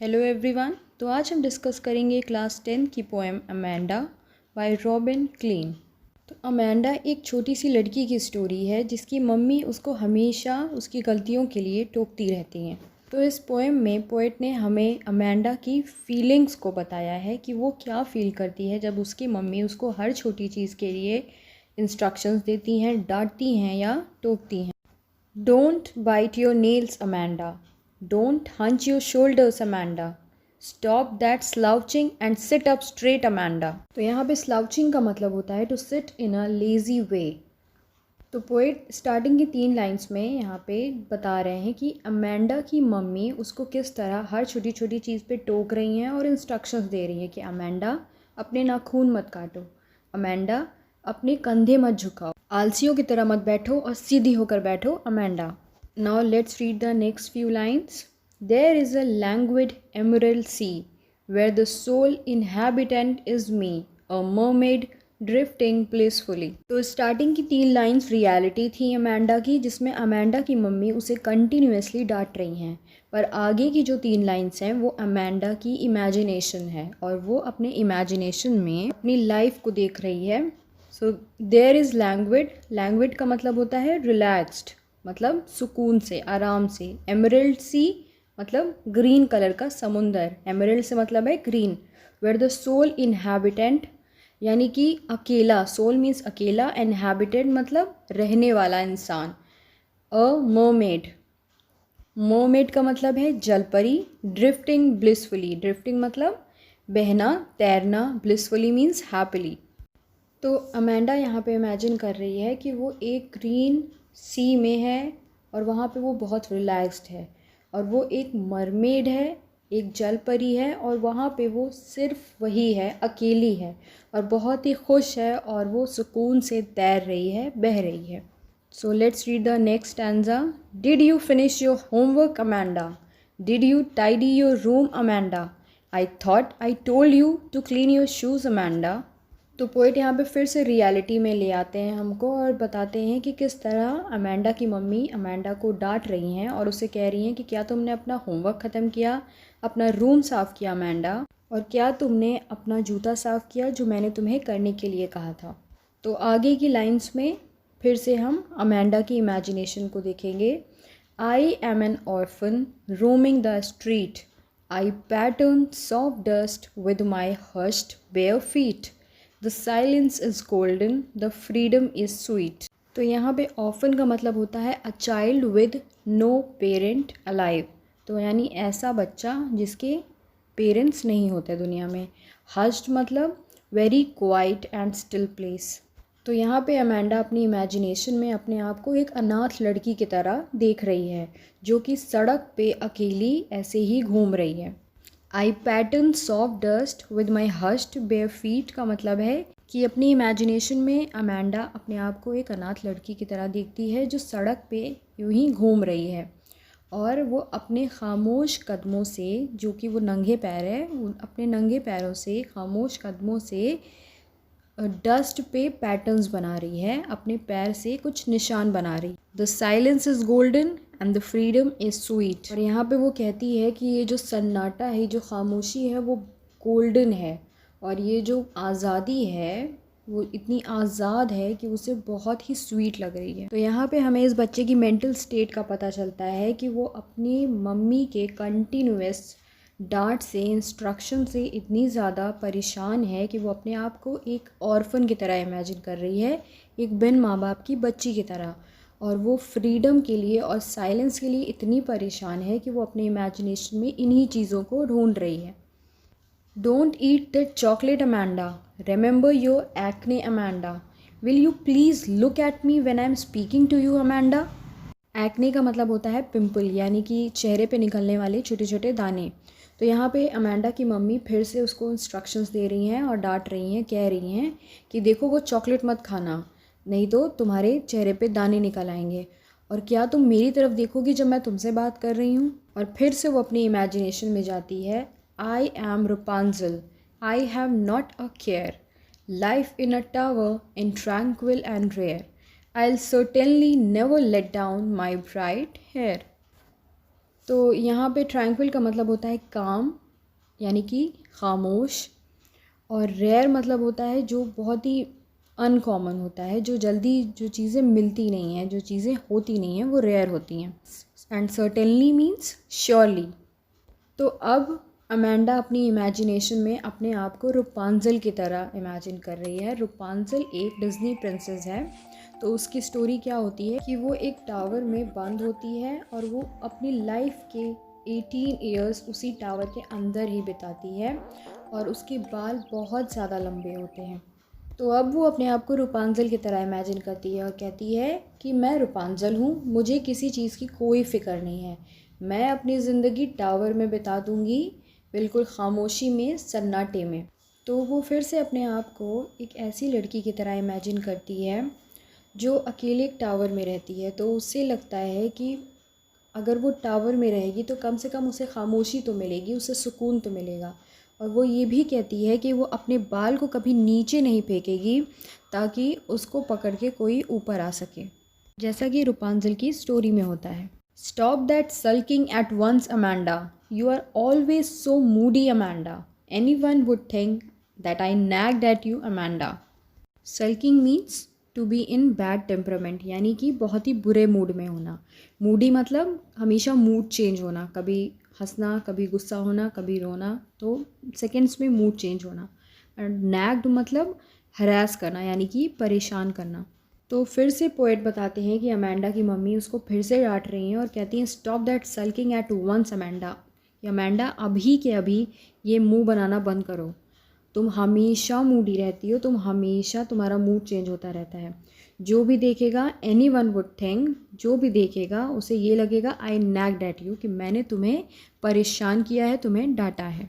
Hello everyone. तो आज हम डिस्कस करेंगे क्लास 10 की poem Amanda by Robin Klein. तो अमेंडा एक छोटी सी लड़की की स्टोरी है जिसकी मम्मी उसको हमेशा उसकी गलतियों के लिए टोकती रहती हैं। तो इस पोएम में पोएट ने हमें अमेंडा की फीलिंग्स को बताया है कि वो क्या फ़ील करती है जब उसकी मम्मी उसको हर छोटी चीज़ के लिए इंस्ट्रक्शंस देती हैं, डांटती हैं या टोकती हैं। Don't bite your nails Amanda, don't hunch your shoulders Amanda, stop that slouching and sit up straight Amanda। तो यहाँ पे slouching का मतलब होता है to sit in a lazy way। तो पोएट स्टार्टिंग की 3 लाइंस में यहाँ पे बता रहे हैं कि अमेंडा की मम्मी उसको किस तरह हर छोटी छोटी चीज़ पे टोक रही हैं और इंस्ट्रक्शंस दे रही हैं कि अमेंडा अपने नाखून मत काटो, अमेंडा अपने कंधे मत झुकाओ, आलसियों की तरह मत बैठो और सीधी होकर बैठो Amanda. Now let's read the next few lines. There is a languid emerald sea where the sole inhabitant is me, a mermaid drifting blissfully। तो स्टार्टिंग की 3 लाइंस रियलिटी थी अमेंडा की, जिसमें अमेंडा की मम्मी उसे कंटिन्यूसली डांट रही हैं, पर आगे की जो 3 लाइंस हैं वो अमेंडा की इमेजिनेशन है और वो अपने इमेजिनेशन में अपनी लाइफ को देख रही है। सो देयर इज़ लैंग्विड का मतलब होता है रिलैक्स्ड, मतलब सुकून से, आराम से। एमरल्ड सी मतलब ग्रीन कलर का समुंदर, एमरल्ड से मतलब है green. Where the sole inhabitant यानी कि अकेला, सोल मीन्स अकेला, इनहैबिटेंट मतलब रहने वाला इंसान। अ मरमेड का मतलब है जलपरी। ड्रिफ्टिंग ब्लिसफुली, ड्रिफ्टिंग मतलब बहना, तैरना, ब्लिसफुली मीन्स हैप्पीली। तो अमेंडा यहाँ पे इमेजिन कर रही है कि वो एक ग्रीन सी में है और वहाँ पे वो बहुत रिलैक्स्ड है और वो एक मरमेड है, एक जल परी है और वहाँ पे वो सिर्फ वही है, अकेली है और बहुत ही खुश है और वो सुकून से तैर रही है, बह रही है। So let's read the next stanza. Did you finish your homework Amanda, did you tidy your room Amanda, I thought I told you to clean your shoes Amanda. तो पोइट यहाँ पे फिर से रियलिटी में ले आते हैं हमको और बताते हैं कि किस तरह अमेंडा की मम्मी अमेंडा को डांट रही हैं और उसे कह रही हैं कि क्या तुमने अपना होमवर्क ख़त्म किया, अपना रूम साफ़ किया अमेंडा, और क्या तुमने अपना जूता साफ़ किया जो मैंने तुम्हें करने के लिए कहा था। तो आगे की लाइंस में फिर से हम अमेंडा की इमेजिनेशन को देखेंगे। I am an orphan roaming the street, I pattern soft dust with my hushed bare feet, The silence is golden, the freedom is sweet। तो यहाँ पे ऑफन का मतलब होता है a child with no parent alive, तो यानी ऐसा बच्चा जिसके पेरेंट्स नहीं होते दुनिया में। हस्ड मतलब very quiet and still place. तो यहाँ पे अमेंडा अपनी इमेजिनेशन में अपने आप को एक अनाथ लड़की की तरह देख रही है जो कि सड़क पे अकेली ऐसे ही घूम रही है। I pattern soft dust with my hushed bare feet का मतलब है कि अपनी इमेजिनेशन में अमेंडा अपने आप को एक अनाथ लड़की की तरह देखती है जो सड़क पे यूं ही घूम रही है और वो अपने खामोश कदमों से, जो कि वो नंगे पैर है, अपने नंगे पैरों से, खामोश कदमों से डस्ट पे पैटर्न्स बना रही है, अपने पैर से कुछ निशान बना रही। The silence is golden and the freedom is sweet. और यहाँ पे वो कहती है कि ये जो सन्नाटा है, जो खामोशी है, वो गोल्डन है और ये जो आज़ादी है वो इतनी आज़ाद है कि उसे बहुत ही स्वीट लग रही है। तो यहाँ पे हमें इस बच्चे की मेंटल स्टेट का पता चलता है कि वो अपनी मम्मी के कंटिन्यूस डांट से, इंस्ट्रक्शन से इतनी ज़्यादा परेशान है कि वो अपने आप को एक ऑर्फन की तरह इमेजिन कर रही है, एक बिन माँ बाप की बच्ची की तरह, और वो फ्रीडम के लिए और साइलेंस के लिए इतनी परेशान है कि वो अपने इमेजिनेशन में इन्हीं चीज़ों को ढूंढ रही है। Don't eat that chocolate Amanda, remember your acne Amanda, will you please look at me when I am speaking to you Amanda. Acne का मतलब होता है पिंपल, यानी कि चेहरे पे निकलने वाले छोटे छोटे दाने। तो यहाँ पे अमेंडा की मम्मी फिर से उसको इंस्ट्रक्शंस दे रही हैं और डांट रही हैं, कह रही हैं कि देखो वो चॉकलेट मत खाना, नहीं तो तुम्हारे चेहरे पे दाने निकल आएंगे, और क्या तुम मेरी तरफ देखोगी जब मैं तुमसे बात कर रही हूँ। और फिर से वो अपनी इमेजिनेशन में जाती है। I am Rapunzel, I have not a care, life in a tower in tranquil and rare, I'll certainly never let down my bright hair। तो यहाँ पे ट्रैंक्विल का मतलब होता है काम, यानी कि खामोश, और रेयर मतलब होता है जो बहुत ही अनकॉमन होता है, जो जल्दी जो चीज़ें मिलती नहीं हैं, जो चीज़ें होती नहीं हैं वो रेयर होती हैं। And certainly means surely. तो अब अमेंडा अपनी इमेजिनेशन में अपने आप को रूपांजल की तरह इमेजिन कर रही है। रूपांजल एक डिज्नी प्रिंसेस है। तो उसकी स्टोरी क्या होती है कि वो एक टावर में बंद होती है और वो अपनी लाइफ के 18 ईयर्स उसी टावर के अंदर ही बिताती है और उसके बाल बहुत ज़्यादा लंबे होते हैं। तो अब वो अपने आप को रूपांजल की तरह इमेजिन करती है और कहती है कि मैं रूपांजल हूँ, मुझे किसी चीज़ की कोई फ़िक्र नहीं है, मैं अपनी ज़िंदगी टावर में बिता दूँगी, बिल्कुल खामोशी में, सन्नाटे में। तो वो फिर से अपने आप को एक ऐसी लड़की की तरह इमेजिन करती है जो अकेले एक टावर में रहती है। तो उससे लगता है कि अगर वो टावर में रहेगी तो कम से कम उसे खामोशी तो मिलेगी, उसे सुकून तो मिलेगा। और वो ये भी कहती है कि वो अपने बाल को कभी नीचे नहीं फेंकेगी ताकि उसको पकड़ के कोई ऊपर आ सके, जैसा कि रूपांजल की स्टोरी में होता है। Stop that sulking at once Amanda, you are always so moody Amanda, any one would think that I nagged at you Amanda. Sulking means to be in bad temperament, यानी कि बहुत ही बुरे मूड में होना। Moody मतलब हमेशा mood change होना, कभी हंसना, कभी गुस्सा होना, कभी रोना, तो सेकेंड्स में मूड चेंज होना। एंड नैग्ड मतलब हरास करना, यानी कि परेशान करना। तो फिर से पोएट बताते हैं कि अमेंडा की मम्मी उसको फिर से डांट रही हैं और कहती हैं stop that sulking at once Amanda, Amanda अभी के अभी ये मुंह बनाना बंद करो, तुम हमेशा मूडी रहती हो, तुम हमेशा, तुम्हारा मूड चेंज होता रहता है। जो भी देखेगा, एनी वन वुड थिंक, जो भी देखेगा उसे ये लगेगा आई नैग्ड एट यू, कि मैंने तुम्हें परेशान किया है, तुम्हें डांटा है।